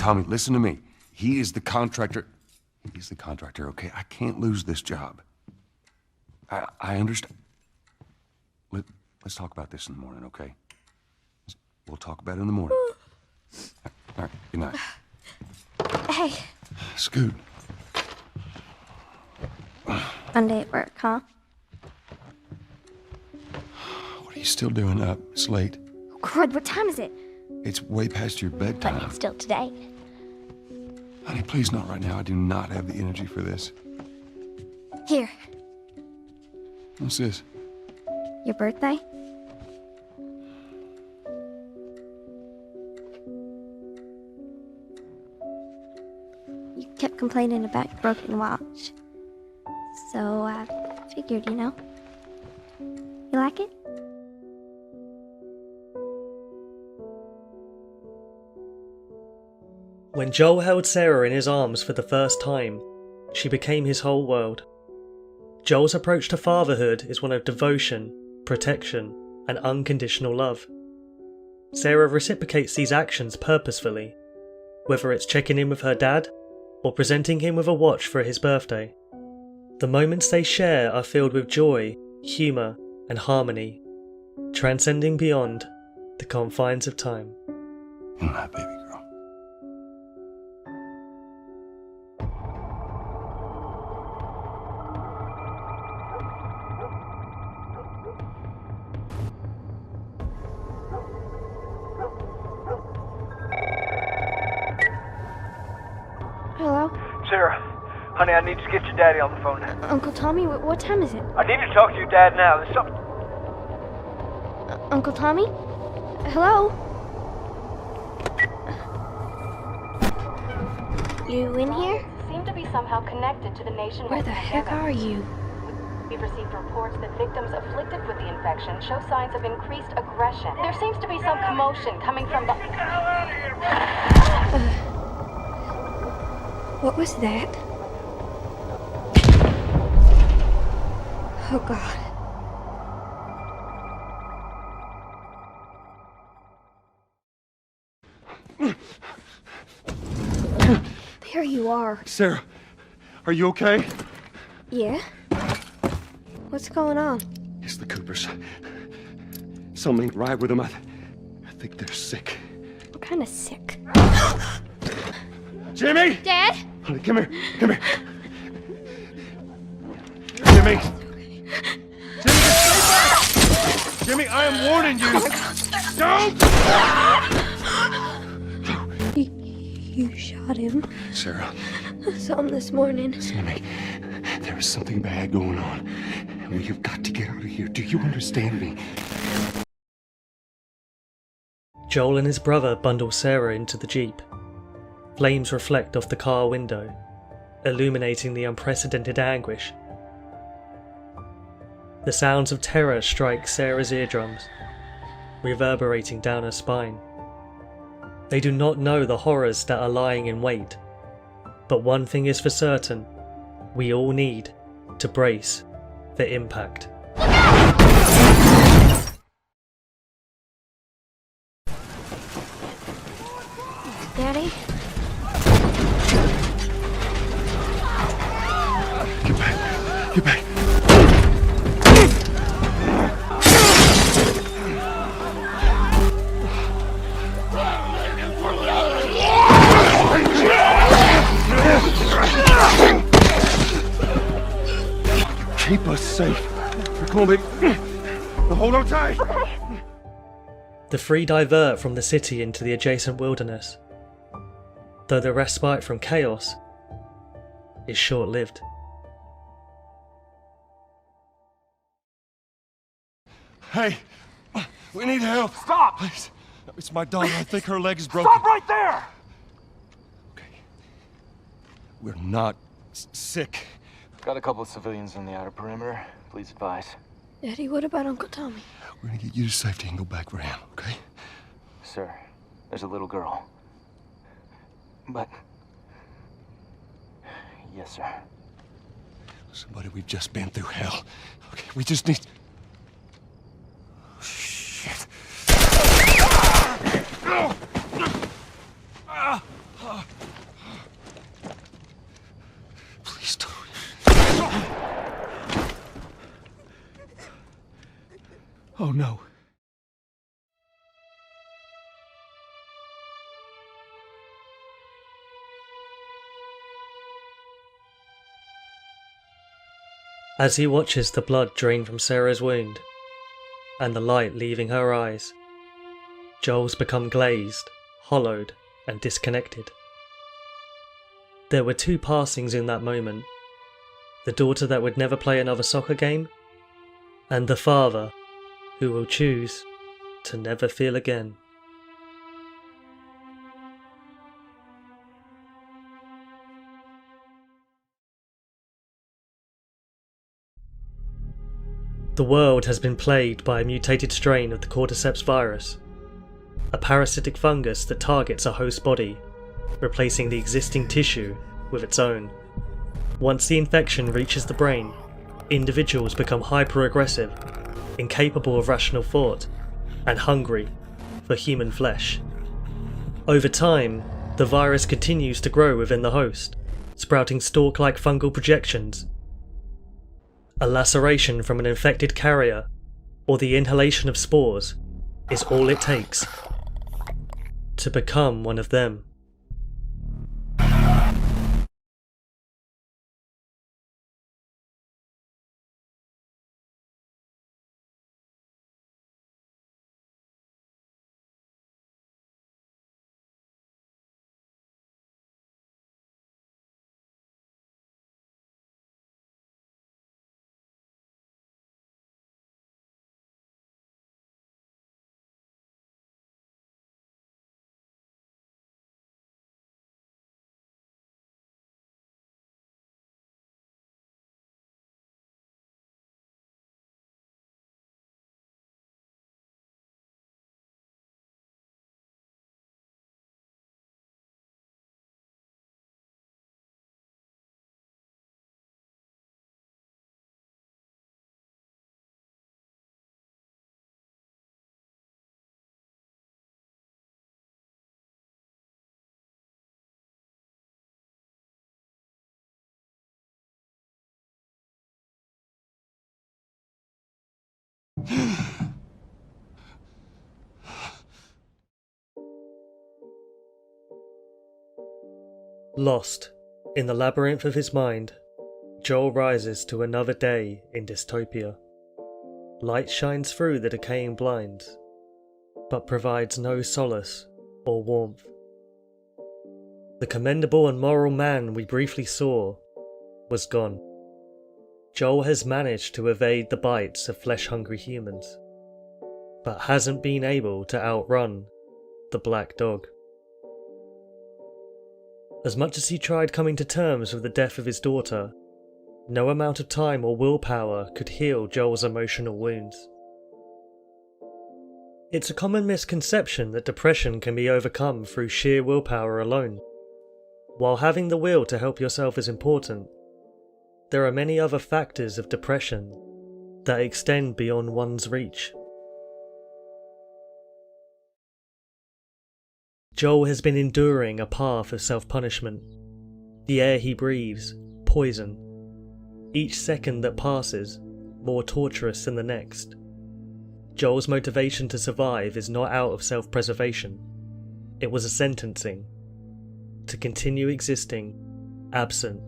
Tommy, listen to me. He is the contractor. He's the contractor, okay? I can't lose this job. I understand. Let's talk about this in the morning, okay? We'll talk about it in the morning. All right, good night. Hey. Scoot. Monday at work, huh? What are you still doing up? It's late. Oh, crud, what time is it? It's way past your bedtime. But it's still today. Honey, please not right now. I do not have the energy for this. Here, What's this? your birthday? You kept complaining about your broken watch. So I figured, you know. You like it? When Joel held Sarah in his arms for the first time, she became his whole world. Joel's approach to fatherhood is one of devotion, protection, and unconditional love. Sarah reciprocates these actions purposefully, whether it's checking in with her dad or presenting him with a watch for his birthday. The moments they share are filled with joy, humour, and harmony, transcending beyond the confines of time. You're my baby girl. Hello? Sarah, honey, I need to get your daddy on the phone. Uncle Tommy, what time is it? I need to talk to your dad now. There's something... Uncle Tommy? Hello? You in here? Seem to be somehow connected to the nationwide Where the heck are you? We've received reports that victims afflicted with the infection show signs of increased aggression. There seems to be some commotion coming from the... What was that? Oh, God. There you are. Sarah, are you okay? Yeah? What's going on? It's the Coopers. Something ain't right with them. I think they're sick. What kind of sick? Jimmy! Dad? Honey, come here. Come here. Jimmy! Jimmy, stay back! Jimmy, I am warning you! Don't! You shot him. Sarah, I saw him this morning. listen to me. There is something bad going on. We have got to get out of here. Do you understand me? Joel and his brother bundle Sarah into the Jeep. Flames reflect off the car window, illuminating the unprecedented anguish. The sounds of terror strike Sarah's eardrums, reverberating down her spine. They do not know the horrors that are lying in wait, but one thing is for certain: we all need to brace for impact. Daddy? Get back. Get back. Keep us safe. You're coming. Now hold on tight. The three divert from the city into the adjacent wilderness, though the respite from chaos is short-lived. Hey, we need help. Stop! Please. It's my daughter. I think her leg is broken. Stop right there! Okay. We're not sick. Got a couple of civilians on the outer perimeter. Please advise. Daddy, what about Uncle Tommy? We're gonna get you to safety and go back for him, okay? Sir, there's a little girl. But... Yes, sir. Listen, buddy, we've just been through hell. Okay, we just need... Shit. Oh no. As he watches the blood drain from Sarah's wound, and the light leaving her eyes, Joel's become glazed, hollowed, and disconnected. There were two passings in that moment: the daughter that would never play another soccer game, and the father who will choose to never feel again. The world has been plagued by a mutated strain of the cordyceps virus, a parasitic fungus that targets a host body, replacing the existing tissue with its own. Once the infection reaches the brain, individuals become hyper-aggressive, incapable of rational thought, and hungry for human flesh. Over time, the virus continues to grow within the host, sprouting stalk-like fungal projections. A laceration from an infected carrier, or the inhalation of spores, is all it takes to become one of them. Lost in the labyrinth of his mind, Joel rises to another day in Dystopia. Light shines through the decaying blinds, but provides no solace or warmth. The commendable and moral man we briefly saw was gone. Joel has managed to evade the bites of flesh-hungry humans, but hasn't been able to outrun the black dog. As much as he tried coming to terms with the death of his daughter, no amount of time or willpower could heal Joel's emotional wounds. It's a common misconception that depression can be overcome through sheer willpower alone. While having the will to help yourself is important, there are many other factors of depression that extend beyond one's reach. Joel has been enduring a path of self-punishment. The air he breathes, poison. Each second that passes, more torturous than the next. Joel's motivation to survive is not out of self-preservation. It was a sentencing to continue existing, absent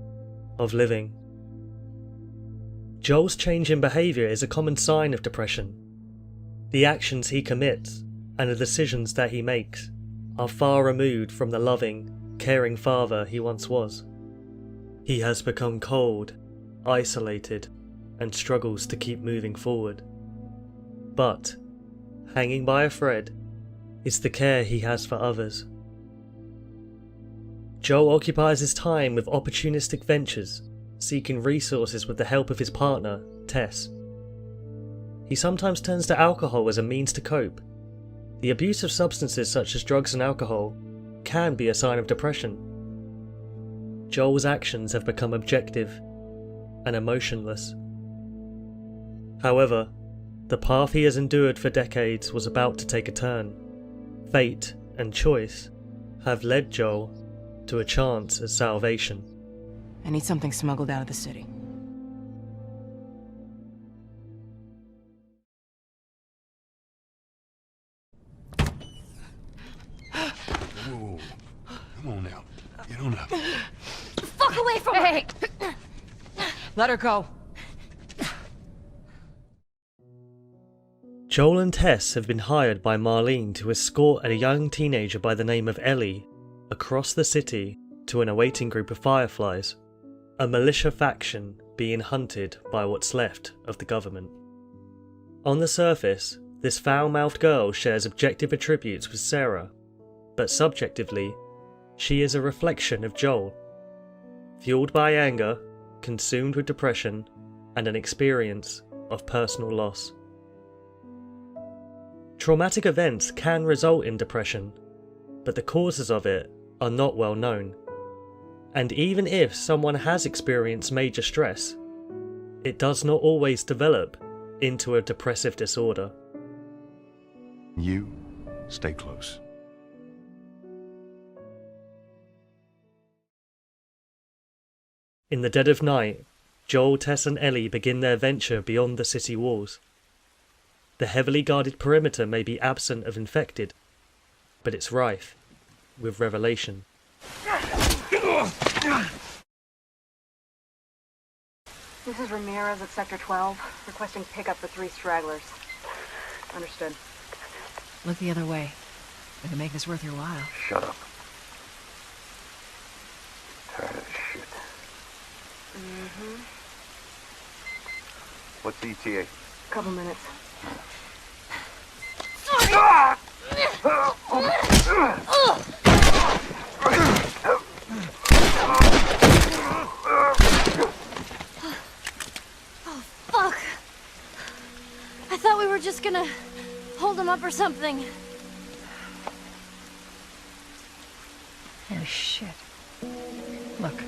of living. Joel's change in behaviour is a common sign of depression. The actions he commits and the decisions that he makes are far removed from the loving, caring father he once was. He has become cold, isolated, and struggles to keep moving forward. But, hanging by a thread, is the care he has for others. Joel occupies his time with opportunistic ventures, seeking resources with the help of his partner, Tess. He sometimes turns to alcohol as a means to cope. The abuse of substances such as drugs and alcohol can be a sign of depression. Joel's actions have become objective and emotionless. However, the path he has endured for decades was about to take a turn. Fate and choice have led Joel to a chance at salvation. I need something smuggled out of the city. You don't know. Fuck away from her! Hey! Let her go. Joel and Tess have been hired by Marlene to escort a young teenager by the name of Ellie across the city to an awaiting group of Fireflies, a militia faction being hunted by what's left of the government. On the surface, this foul-mouthed girl shares objective attributes with Sarah, but subjectively, she is a reflection of Joel, fueled by anger, consumed with depression, and an experience of personal loss. Traumatic events can result in depression, but the causes of it are not well known. And even if someone has experienced major stress, it does not always develop into a depressive disorder. You stay close. In the dead of night, Joel, Tess and Ellie begin their venture beyond the city walls. The heavily guarded perimeter may be absent of infected, but it's rife with revelation. This is Ramirez at Sector 12, requesting pickup for 3 stragglers. Understood. Look the other way. We can make this worth your while. Shut up. Tired of this shit. What's ETA? Couple minutes. Fuck! I thought we were just gonna hold him up or something. Oh, shit. Look.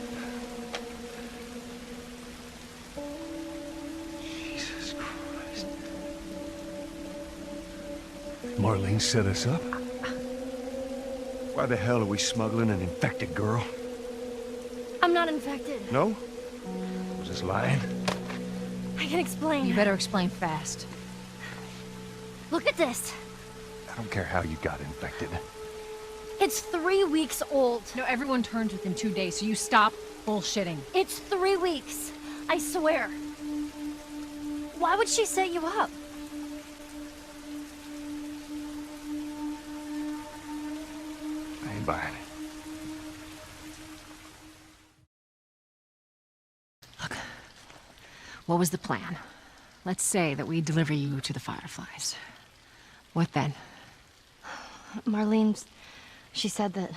Jesus Christ. Marlene set us up? Why the hell are we smuggling an infected girl? I'm not infected. No? Was this lying? I can explain. You better explain fast. Look at this. I don't care how you got infected. It's 3 weeks old. No, everyone turns within 2 days, so you stop bullshitting. It's 3 weeks. I swear. Why would she set you up? I ain't buying it. Look. What was the plan? Let's say that we deliver you to the Fireflies. What then? Marlene, she said that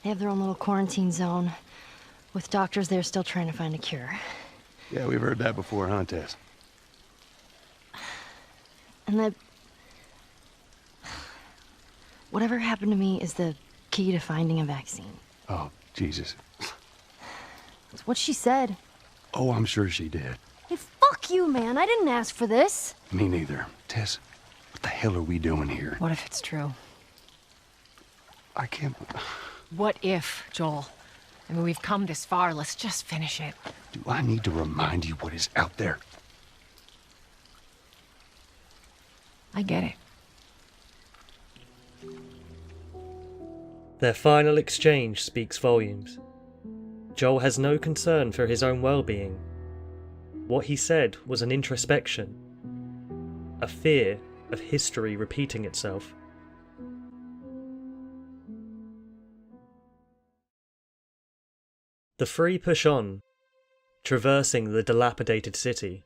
they have their own little quarantine zone with doctors there still trying to find a cure. Yeah, we've heard that before, huh, Tess? And that whatever happened to me is the key to finding a vaccine. Oh, Jesus. It's what she said. Oh, I'm sure she did. Hey, fuck you, man. I didn't ask for this. Me neither. Tess, what the hell are we doing here? What if it's true? I can't... What if, Joel? I mean, we've come this far. Let's just finish it. Do I need to remind you what is out there? I get it. Their final exchange speaks volumes. Joel has no concern for his own well-being. What he said was an introspection, a fear of history repeating itself. The three push on, traversing the dilapidated city.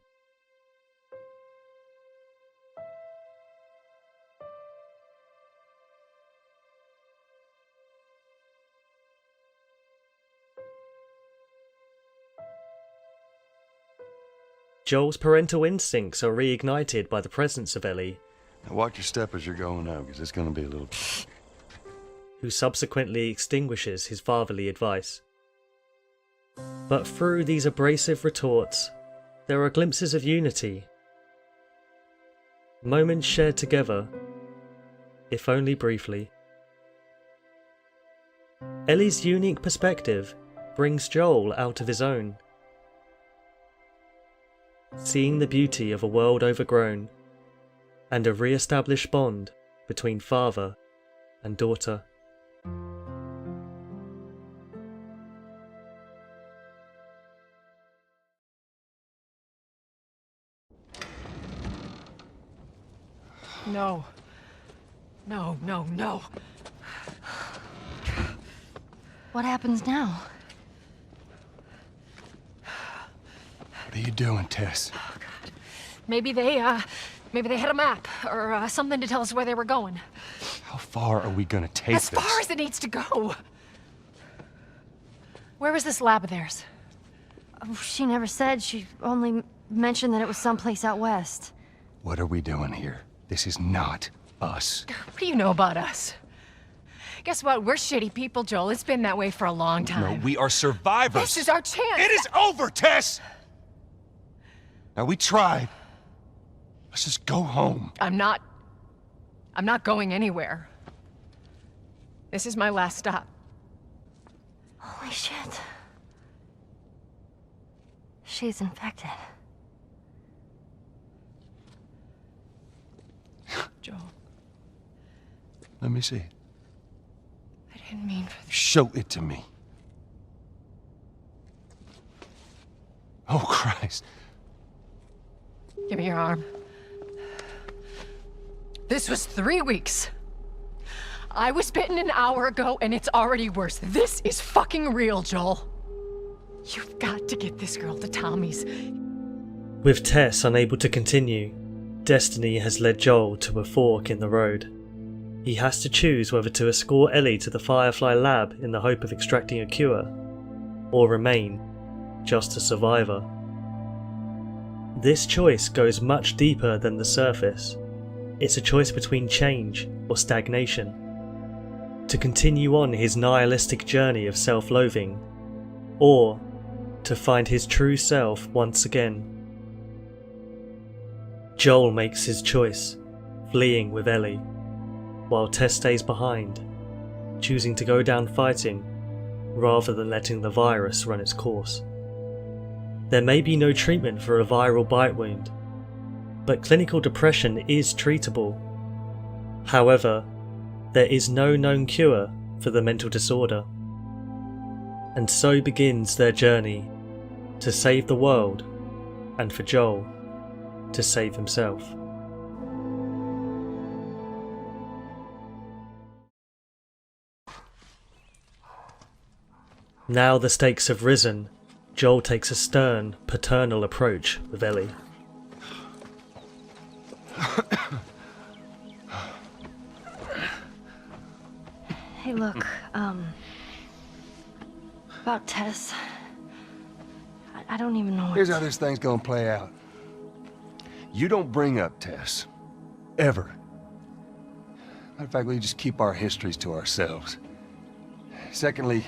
Joel's parental instincts are reignited by the presence of Ellie, Now watch your step as you're going out, because it's going to be a little... who subsequently extinguishes his fatherly advice. But through these abrasive retorts, there are glimpses of unity. Moments shared together, if only briefly. Ellie's unique perspective brings Joel out of his own. Seeing the beauty of a world overgrown, and a re-established bond between father and daughter. No. No, no, no. What happens now? What are you doing, Tess? Maybe they had a map or something to tell us where they were going. How far are we gonna take As this? far as it needs to go. Where was this lab of theirs? Oh, she never said. She only mentioned that it was someplace out west. What are we doing here? This is not us. What do you know about us? Guess what? We're shitty people, Joel. It's been that way for a long time. No, we are survivors. This is our chance. It is over, Tess! Now, we tried. Let's just go home. I'm not going anywhere. This is my last stop. Holy shit. She's infected. Joel, Let me see. I didn't mean for this. Show it to me. Oh, Christ. Give me your arm. This was 3 weeks. I was bitten an hour ago, and it's already worse. This is fucking real, Joel. You've got to get this girl to Tommy's. With Tess unable to continue, destiny has led Joel to a fork in the road. He has to choose whether to escort Ellie to the Firefly lab in the hope of extracting a cure, or remain just a survivor. This choice goes much deeper than the surface. It's a choice between change or stagnation. To continue on his nihilistic journey of self-loathing, or to find his true self once again. Joel makes his choice, fleeing with Ellie, while Tess stays behind, choosing to go down fighting rather than letting the virus run its course. There may be no treatment for a viral bite wound, but clinical depression is treatable. However, there is no known cure for the mental disorder. And so begins their journey to save the world, and for Joel to save himself. Now the stakes have risen, Joel takes a stern, paternal approach with Ellie. Hey, look, about Tess. I don't even know what Here's how this thing's gonna play out. You don't bring up Tess. Ever. Matter of fact, we just keep our histories to ourselves. Secondly,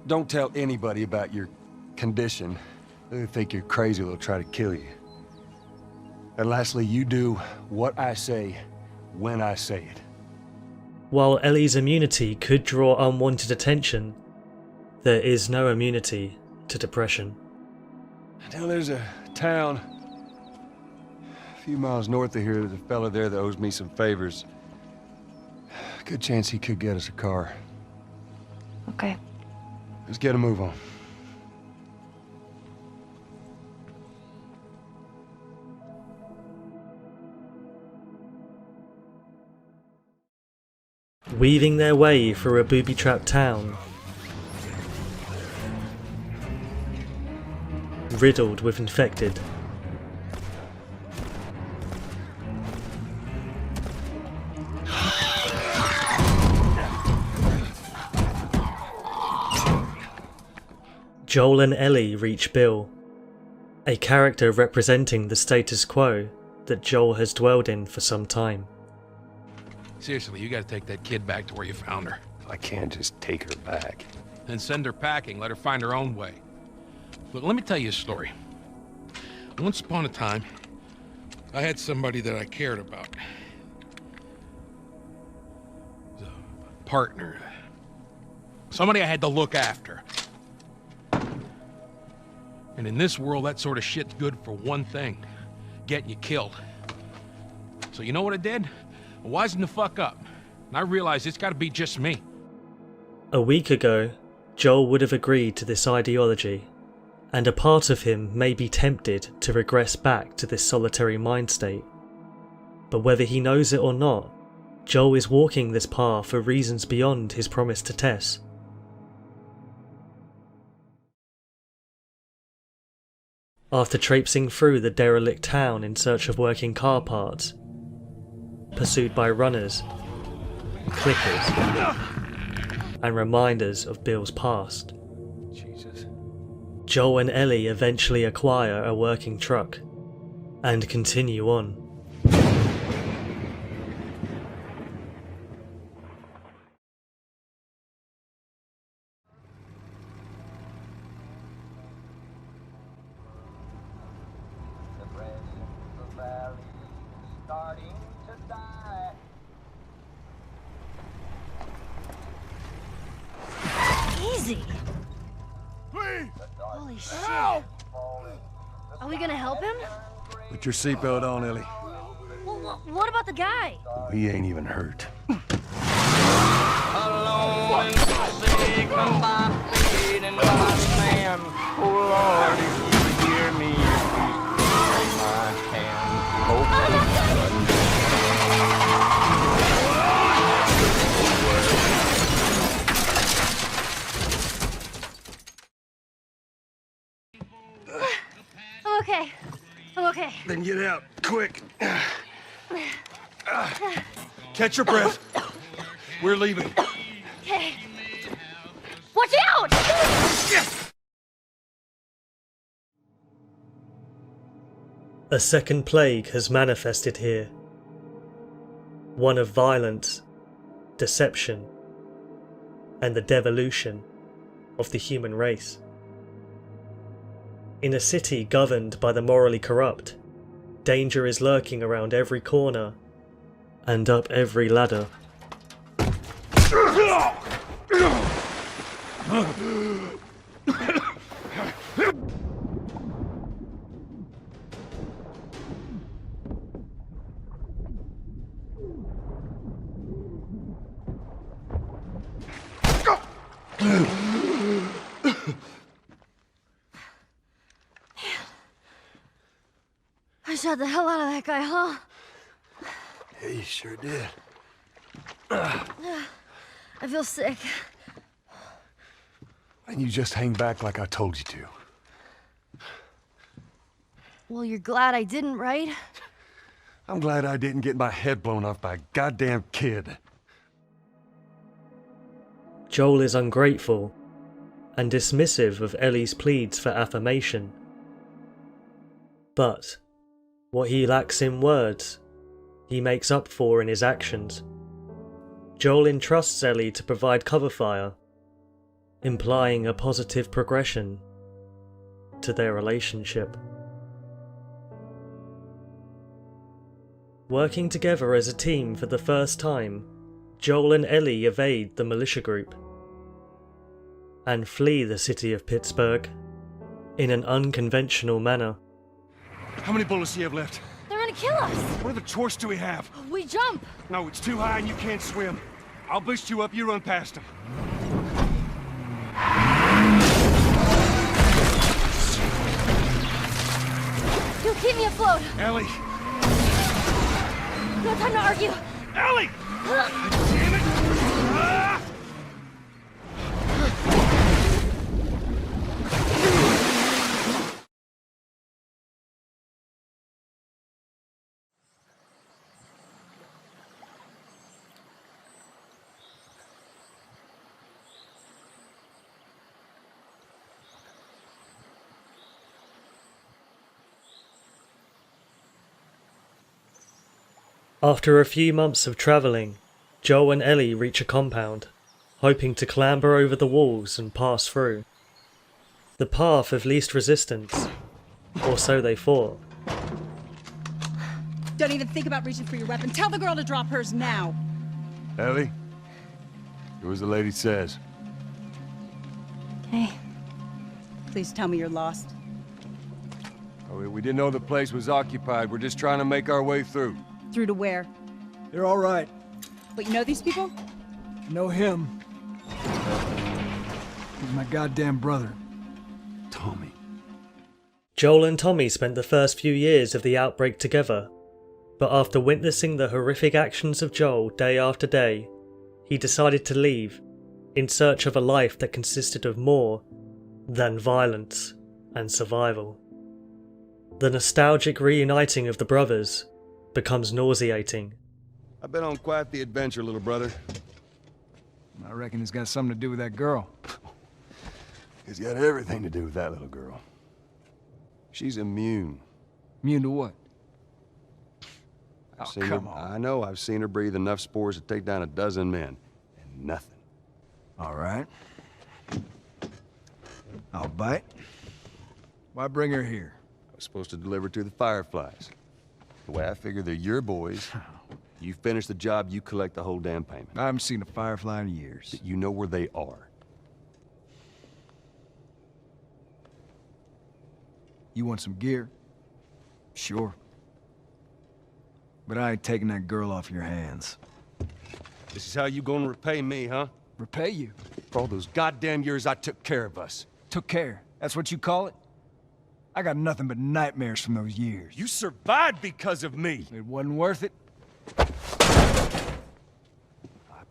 don't tell anybody about your condition. They think you're crazy, they'll try to kill you. And lastly, you do what I say, when I say it. While Ellie's immunity could draw unwanted attention, there is no immunity to depression. Now there's a town a few miles north of here. There's a fella there that owes me some favors. Good chance he could get us a car. Okay. Let's get a move on. Weaving their way through a booby-trapped town, riddled with infected. Joel and Ellie reach Bill, a character representing the status quo that Joel has dwelled in for some time. Seriously, you gotta take that kid back to where you found her. I can't just take her back. Then send her packing, let her find her own way. Look, let me tell you a story. Once upon a time, I had somebody that I cared about. A partner. Somebody I had to look after. And in this world, that sort of shit's good for one thing. Getting you killed. So you know what I did? I wisened the fuck up. And I realized it's gotta be just me. A week ago, Joel would have agreed to this ideology, and a part of him may be tempted to regress back to this solitary mind state. But whether he knows it or not, Joel is walking this path for reasons beyond his promise to Tess. After traipsing through the derelict town in search of working car parts, pursued by runners, clickers, and reminders of Bill's past, Jesus. Joel and Ellie eventually acquire a working truck and continue on. Easy. Holy shit. Are we gonna help him? Put your seatbelt on, Ellie. Well, what about the guy? He ain't even hurt. I'm okay. I'm okay. Then get out, quick. Catch your breath. We're leaving. Okay. Watch out! A second plague has manifested here. One of violence, deception, and the devolution of the human race. In a city governed by the morally corrupt, danger is lurking around every corner and up every ladder. I shot the hell out of that guy, huh? Yeah, you sure did. I feel sick. And you just hang back like I told you to. Well, you're glad I didn't, right? I'm glad I didn't get my head blown off by a goddamn kid. Joel is ungrateful and dismissive of Ellie's pleads for affirmation. But what he lacks in words, he makes up for in his actions. Joel entrusts Ellie to provide cover fire, implying a positive progression to their relationship. Working together as a team for the first time, Joel and Ellie evade the militia group and flee the city of Pittsburgh in an unconventional manner. How many bullets do you have left? They're gonna kill us! What other choice do we have? We jump! No, it's too high and you can't swim. I'll boost you up, you run past them. You keep me afloat! Ellie! No time to argue! Ellie! Damn it! Ah! After a few months of travelling, Joel and Ellie reach a compound, hoping to clamber over the walls and pass through. The path of least resistance, or so they thought. Don't even think about reaching for your weapon. Tell the girl to drop hers now. Ellie? Do as the lady says. Okay. Please tell me you're lost. Oh, we didn't know the place was occupied. We're just trying to make our way through. Through to where? They're all right. But you know these people? I know him. He's my goddamn brother. Tommy. Joel and Tommy spent the first few years of the outbreak together, But after witnessing the horrific actions of Joel day after day, he decided to leave in search of a life that consisted of more than violence and survival. The nostalgic reuniting of the brothers becomes nauseating. I've been on quite the adventure, little brother. I reckon it's got something to do with that girl. It's got everything to do with that little girl. She's immune. Immune to what? I've Oh, seen come her, on. I know, I've seen her breathe enough spores to take down a dozen men. And nothing. All right. I'll bite. Why bring her here? I was supposed to deliver to the Fireflies. The way I figure they're your boys. You finish the job, you collect the whole damn payment. I haven't seen a Firefly in years. You know where they are. You want some gear? Sure. But I ain't taking that girl off your hands. This is how you gonna repay me, huh? Repay you? For all those goddamn years I took care of us. Took care. That's what you call it? I got nothing but nightmares from those years. You survived because of me. It wasn't worth it. I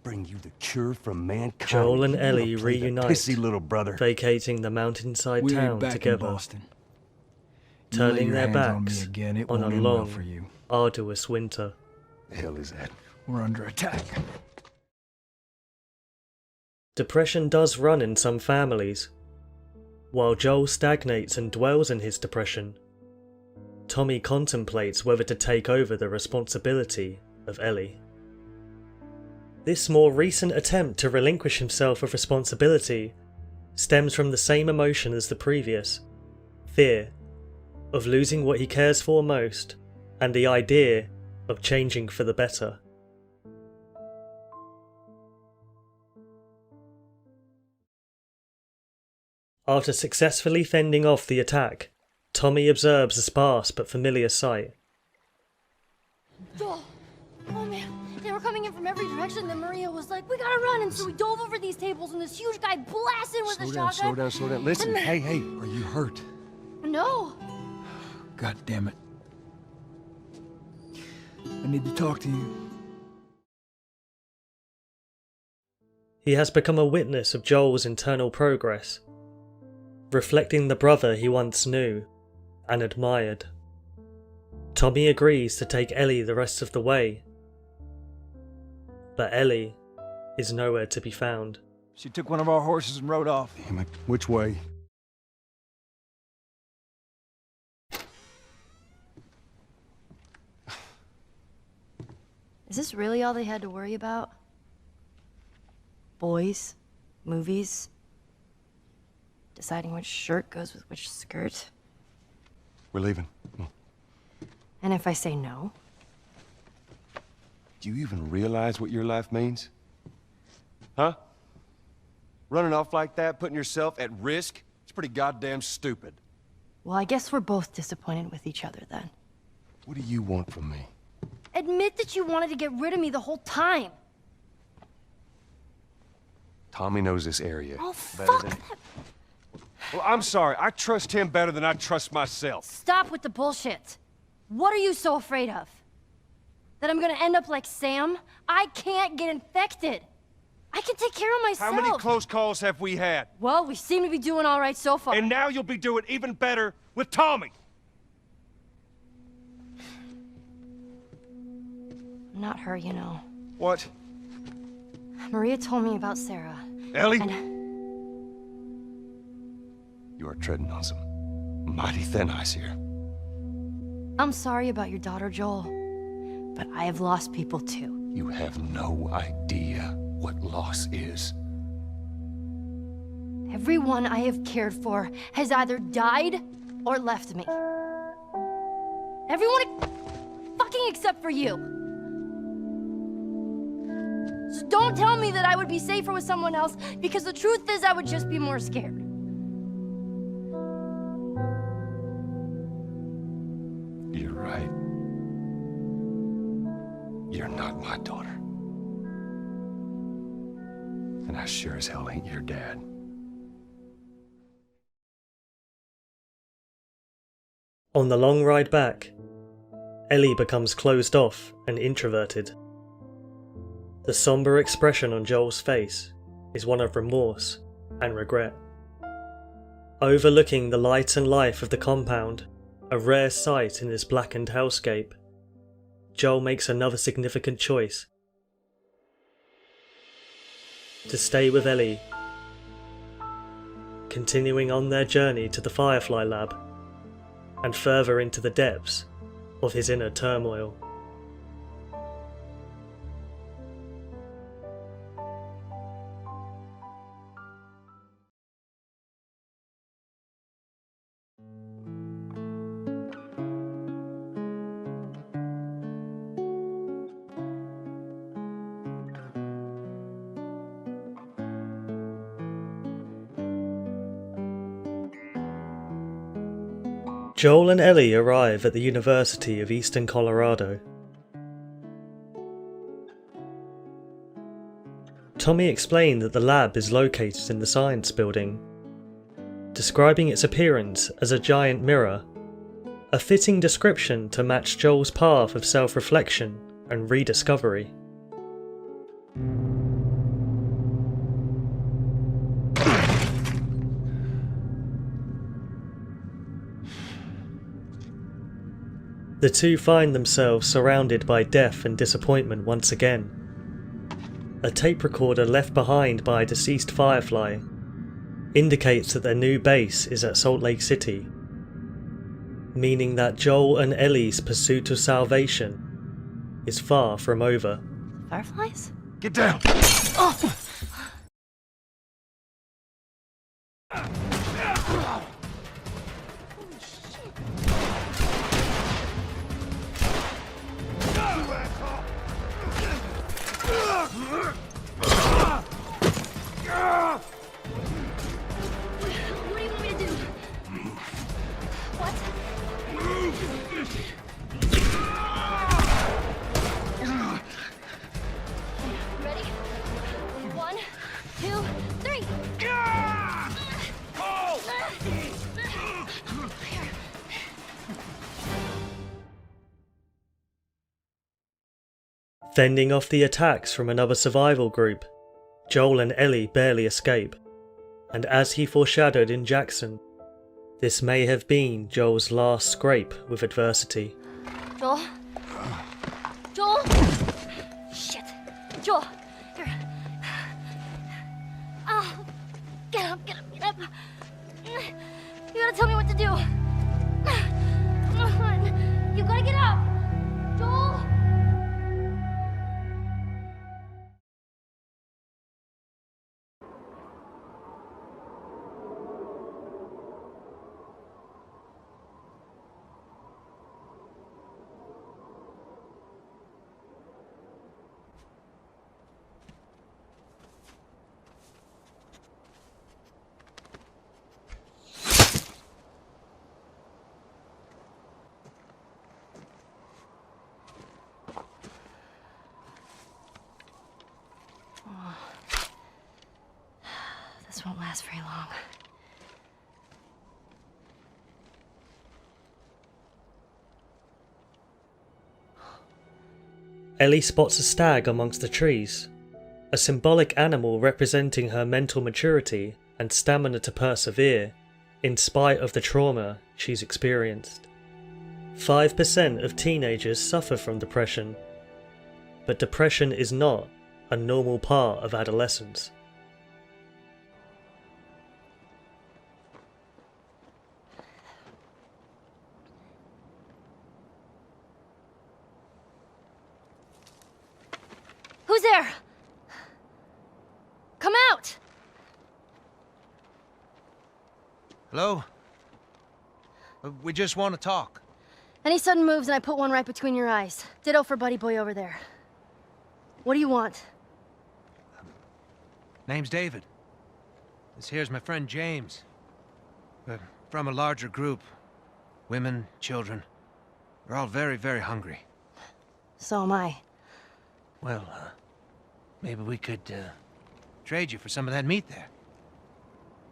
bring you the cure from mankind. Joel and You Ellie wanna play the reunite, pissy little brother. vacating the mountainside We town ain't back in together, Boston. You lay turning your their hands on me backs again, it on a won't end well long, for you. arduous winter. The hell is that? We're under attack. Depression does run in some families. While Joel stagnates and dwells in his depression, Tommy contemplates whether to take over the responsibility of Ellie. This more recent attempt to relinquish himself of responsibility stems from the same emotion as the previous: fear of losing what he cares for most, and the idea of changing for the better. After successfully fending off the attack, Tommy observes a sparse but familiar sight. Joel! Oh man, they were coming in from every direction, then Maria was like, we gotta run, and so we dove over these tables, and this huge guy blasted with a shotgun. Slow down. Listen, hey, are you hurt? No! God damn it. I need to talk to you. He has become a witness of Joel's internal progress, reflecting the brother he once knew and admired. Tommy agrees to take Ellie the rest of the way, but Ellie is nowhere to be found. She took one of our horses and rode off. Damn it, which way? Is this really all they had to worry about? Boys, movies, deciding which shirt goes with which skirt. We're leaving. Come on. And if I say no? Do you even realize what your life means? Huh? Running off like that, putting yourself at risk? It's pretty goddamn stupid. Well, I guess we're both disappointed with each other then. What do you want from me? Admit that you wanted to get rid of me the whole time. Tommy knows this area. Oh, better fuck than... that. Well, I'm sorry. I trust him better than I trust myself. Stop with the bullshit. What are you so afraid of? That I'm gonna end up like Sam? I can't get infected. I can take care of myself. How many close calls have we had? Well, we seem to be doing all right so far. And now you'll be doing even better with Tommy. Not her, you know. What? Maria told me about Sarah. Ellie? And You are treading on some mighty thin ice here. I'm sorry about your daughter, Joel, but I have lost people too. You have no idea what loss is. Everyone I have cared for has either died or left me. Everyone fucking except for you. So don't tell me that I would be safer with someone else, because the truth is I would just be more scared. You're right. You're not my daughter. And I sure as hell ain't your dad. On the long ride back, Ellie becomes closed off and introverted. The somber expression on Joel's face is one of remorse and regret. Overlooking the light and life of the compound, a rare sight in this blackened hellscape, Joel makes another significant choice: to stay with Ellie, continuing on their journey to the Firefly Lab and further into the depths of his inner turmoil. Joel and Ellie arrive at the University of Eastern Colorado. Tommy explained that the lab is located in the science building, describing its appearance as a giant mirror, a fitting description to match Joel's path of self-reflection and rediscovery. The two find themselves surrounded by death and disappointment once again. A tape recorder left behind by a deceased Firefly indicates that their new base is at Salt Lake City, meaning that Joel and Ellie's pursuit of salvation is far from over. Fireflies? Get down! Oh! What do you want me to do? What? Ready? 1, 2, 3. Fending off the attacks from another survival group, Joel and Ellie barely escape, and as he foreshadowed in Jackson, this may have been Joel's last scrape with adversity. Joel? Joel? Shit. Joel, here. Oh, get up, get up, get up. You gotta tell me what to do. Come on. You gotta get up. Joel? This won't last very long. Ellie spots a stag amongst the trees, a symbolic animal representing her mental maturity and stamina to persevere in spite of the trauma she's experienced. 5% of teenagers suffer from depression, but depression is not a normal part of adolescence. Who's there? Come out! Hello? We just want to talk. Any sudden moves and I put one right between your eyes. Ditto for buddy boy over there. What do you want? Name's David. This here's my friend James. We're from a larger group. Women, children. We're all very, very hungry. So am I. Well, maybe we could, trade you for some of that meat there.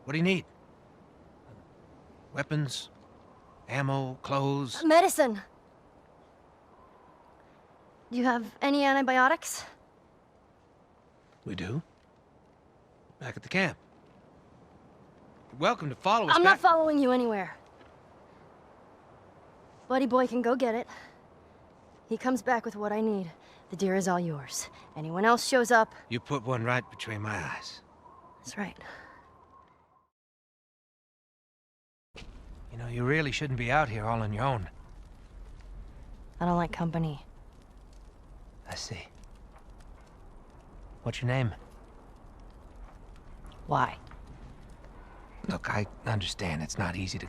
What do you need? Weapons? Ammo? Clothes? Medicine! You have any antibiotics? We do? Back at the camp. You're welcome to follow us I'm back. not following you anywhere. Buddy boy can go get it. He comes back with what I need. The deer is all yours. Anyone else shows up... You put one right between my eyes. That's right. You know, you really shouldn't be out here all on your own. I don't like company. I see. What's your name? Why? Look, I understand it's not easy to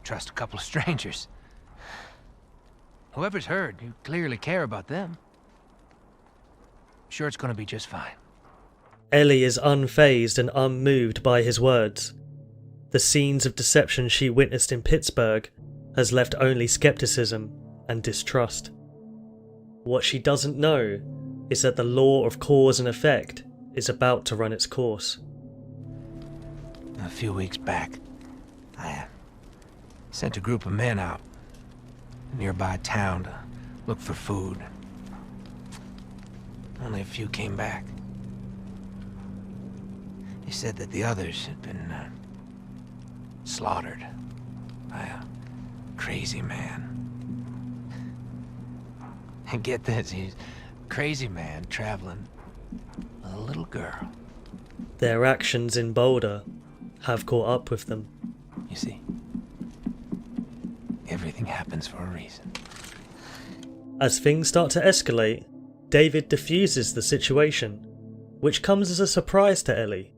trust a couple of strangers. Whoever's heard, you clearly care about them. I'm sure it's gonna be just fine. Ellie is unfazed and unmoved by his words. The scenes of deception she witnessed in Pittsburgh has left only skepticism and distrust. What she doesn't know is that the law of cause and effect is about to run its course. A few weeks back, I sent a group of men out to a nearby town to look for food. Only a few came back. They said that the others had been slaughtered by a crazy man. And get this, he's a crazy man traveling with a little girl. Their actions in Boulder have caught up with them. You see, everything happens for a reason. As things start to escalate, David diffuses the situation, which comes as a surprise to Ellie.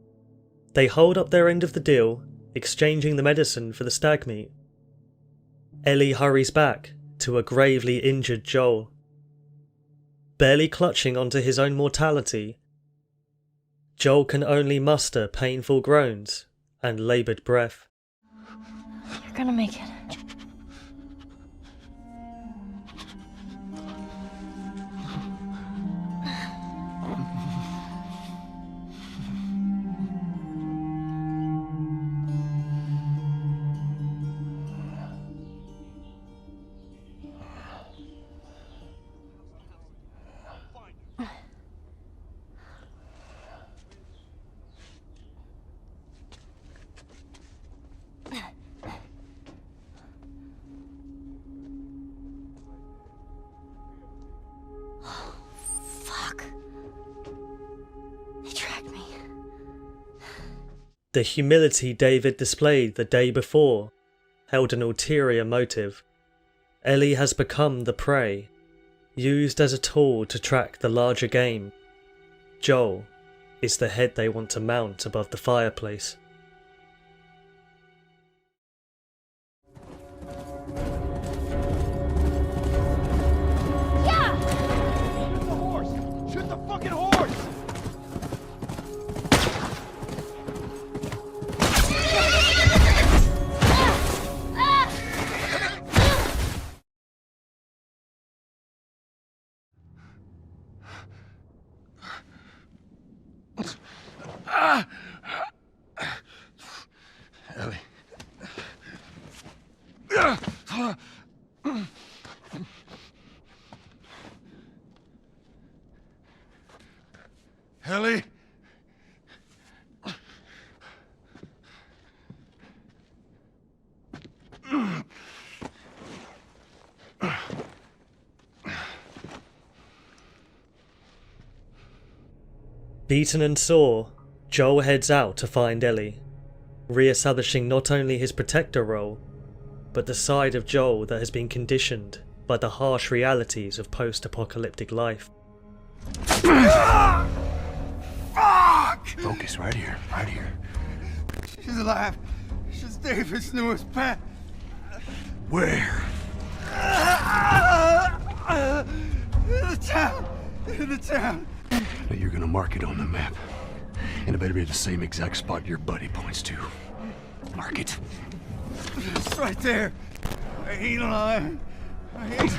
They hold up their end of the deal, exchanging the medicine for the stag meat. Ellie hurries back to a gravely injured Joel. Barely clutching onto his own mortality, Joel can only muster painful groans and laboured breath. You're gonna make it. The humility David displayed the day before held an ulterior motive. Ellie has become the prey, used as a tool to track the larger game. Joel is the head they want to mount above the fireplace. Shoot the fucking horse! Ellie. Ellie? Beaten and sore, Joel heads out to find Ellie, re-establishing not only his protector role, but the side of Joel that has been conditioned by the harsh realities of post-apocalyptic life. Fuck! Focus, right here, right here. She's alive. She's David's newest pet. Where? In the town. In the town. Now you're gonna mark it on the map. And it better be the same exact spot your buddy points to. Mark it. It's right there. I ain't alive. I ain't...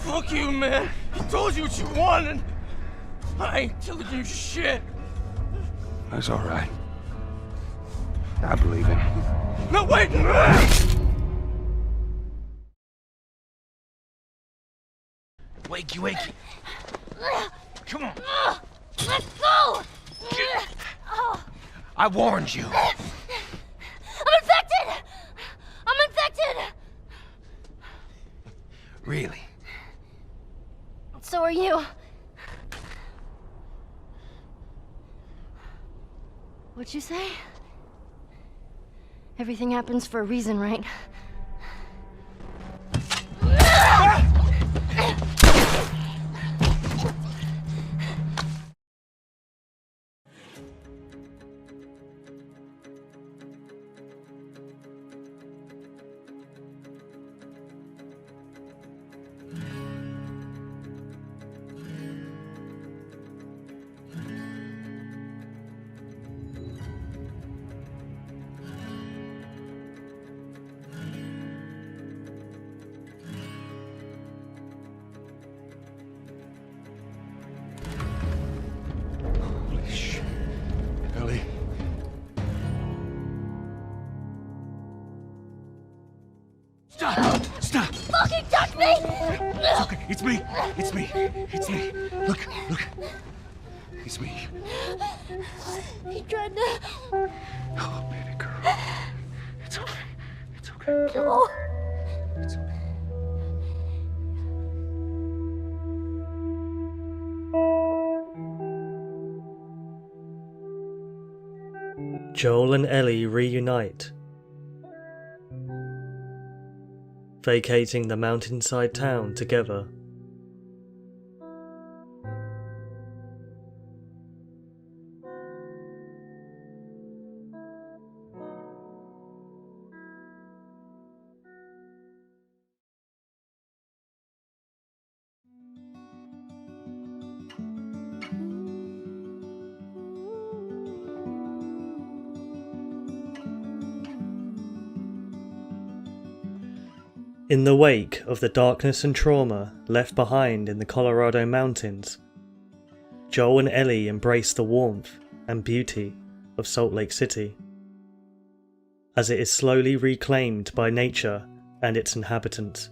Fuck you, man. He told you what you wanted. I ain't telling you shit. That's all right. I believe him. No, wait! Wakey, wakey. Come on. Let's go! I warned you. I'm infected! I'm infected! Really? So are you. What'd you say? Everything happens for a reason, right? Holy shit. Ellie. Stop! Stop! Fucking touch me! It's okay. It's me. It's me. It's me. Look, look. It's me. He tried to... Oh, baby girl. It's okay. It's okay. No. It's okay. Joel and Ellie reunite, vacating the mountainside town together. In the wake of the darkness and trauma left behind in the Colorado mountains, Joel and Ellie embrace the warmth and beauty of Salt Lake City, as it is slowly reclaimed by nature and its inhabitants.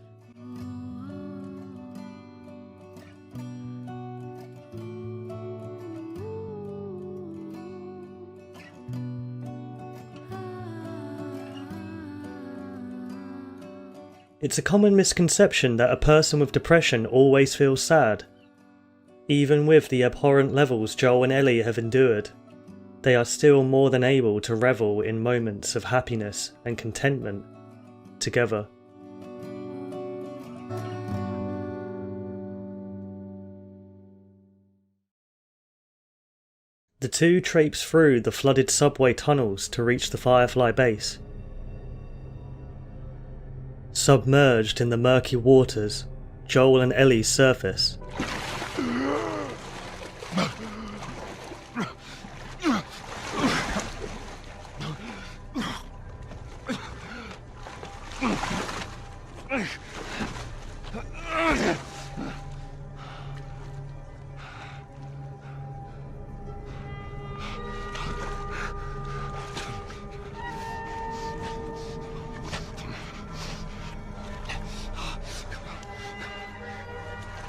It's a common misconception that a person with depression always feels sad. Even with the abhorrent levels Joel and Ellie have endured, they are still more than able to revel in moments of happiness and contentment together. The two traipse through the flooded subway tunnels to reach the Firefly base. Submerged in the murky waters, Joel and Ellie surface.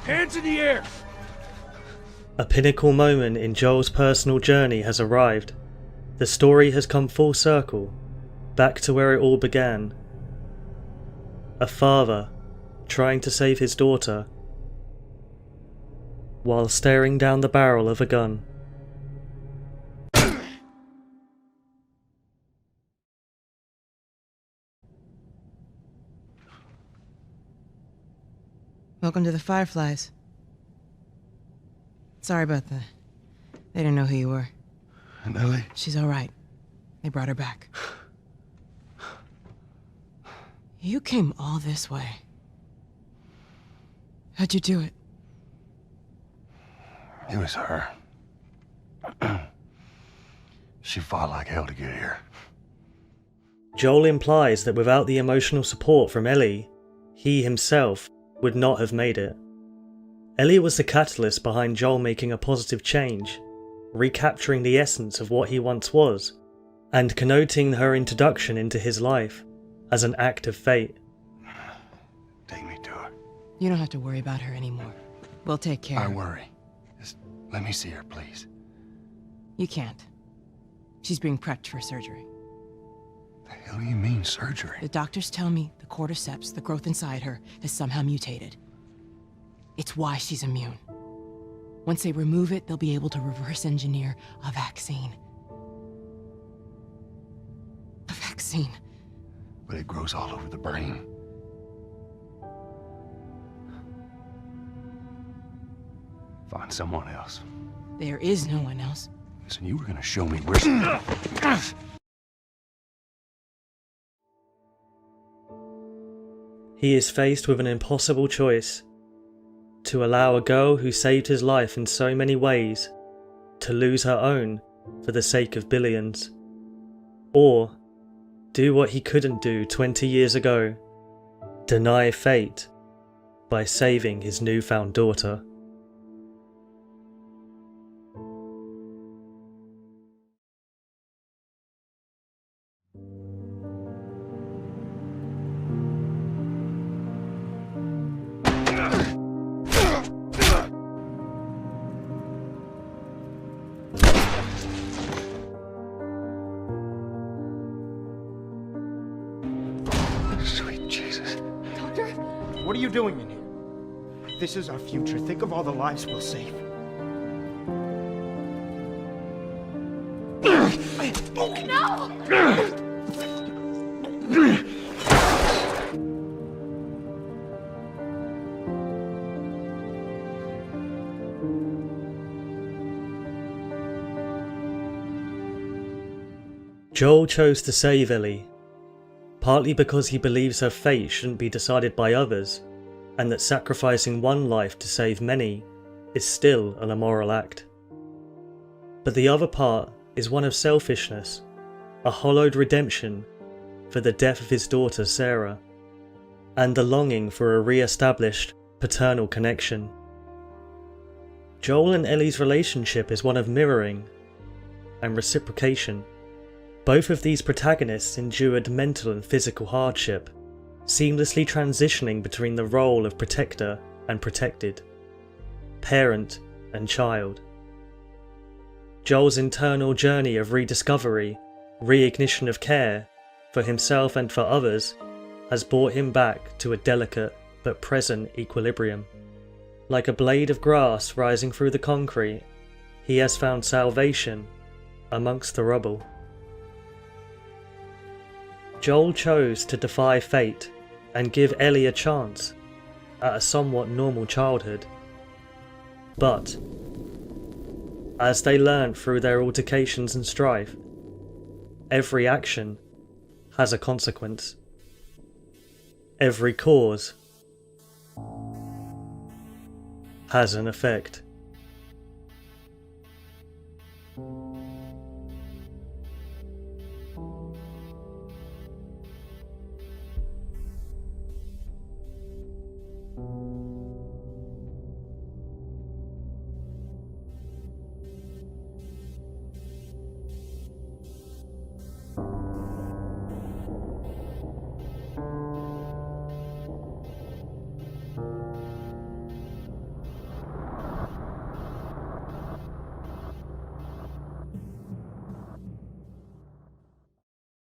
Hands in the air! A pinnacle moment in Joel's personal journey has arrived. The story has come full circle, back to where it all began. A father trying to save his daughter while staring down the barrel of a gun. Welcome to the Fireflies. Sorry about that. They didn't know who you were. And Ellie? She's all right. They brought her back. You came all this way. How'd you do it? It was her. She fought like hell to get here. Joel implies that without the emotional support from Ellie, he himself would not have made it. Ellie was the catalyst behind Joel making a positive change, recapturing the essence of what he once was, and connoting her introduction into his life as an act of fate. Take me to her. You don't have to worry about her anymore. We'll take care I of her. worry. Just let me see her, please. You can't. She's being prepped for surgery. The hell do you mean, surgery? The doctors tell me the cordyceps, the growth inside her, has somehow mutated. It's why she's immune. Once they remove it, they'll be able to reverse engineer a vaccine. A vaccine. But it grows all over the brain. Find someone else. There is no one else. Listen, you were gonna show me where... He is faced with an impossible choice: to allow a girl who saved his life in so many ways to lose her own for the sake of billions, or do what he couldn't do 20 years ago: deny fate by saving his newfound daughter. Sweet Jesus. Doctor? What are you doing in here? This is our future. Think of all the lives we'll save. Joel chose to save Ellie, partly because he believes her fate shouldn't be decided by others, and that sacrificing one life to save many is still an immoral act. But the other part is one of selfishness, a hollowed redemption for the death of his daughter Sarah, and the longing for a re-established paternal connection. Joel and Ellie's relationship is one of mirroring and reciprocation. Both of these protagonists endured mental and physical hardship, seamlessly transitioning between the role of protector and protected, parent and child. Joel's internal journey of rediscovery, reignition of care, for himself and for others, has brought him back to a delicate but present equilibrium. Like a blade of grass rising through the concrete, he has found salvation amongst the rubble. Joel chose to defy fate and give Ellie a chance at a somewhat normal childhood. But, as they learned through their altercations and strife, every action has a consequence. Every cause has an effect.